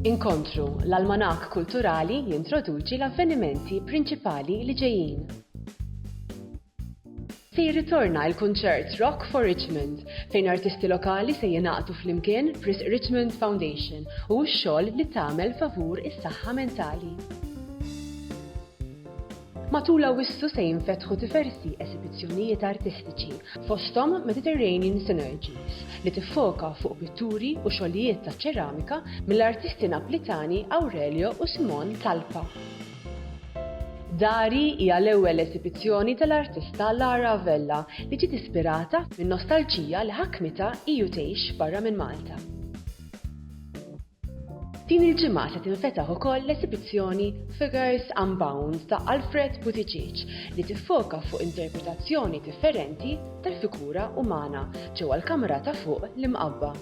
Inkontru l-Almanak Kulturali jintroduċi l-avvenimenti prinċipali li ġejjin. Se jirritorna l-kunċert Rock for Richmond fejn artisti lokali se jingħaqdu flimkien Pris Richmond Foundation u x-xogħol li tagħmel favur is-saħħa mentali. Matul Awwissu se jinfetħu diversi esibizzjonijiet artistiċi fosthom Mediterranean Synergies li tiffoka fuq pitturi u xogħlijiet ta' ċeramika mill-artisti Naplitani Aurelio u Simon Talpa. Dari hija l-ewwel esibizzjoni tal-artista Lara Vella li ġiet ispirata minn nostalġija li ħakmita ilu tgħix barra minn Malta. Din il-ġimgħa se tinfetaħ ukoll l-esibizzjoni Figures Unbound ta' Alfred Buttigieg li tiffoka fuq interpretazzjoni differenti tal-figura umana ġewwa l-kamra ta' fuq l-imqabba.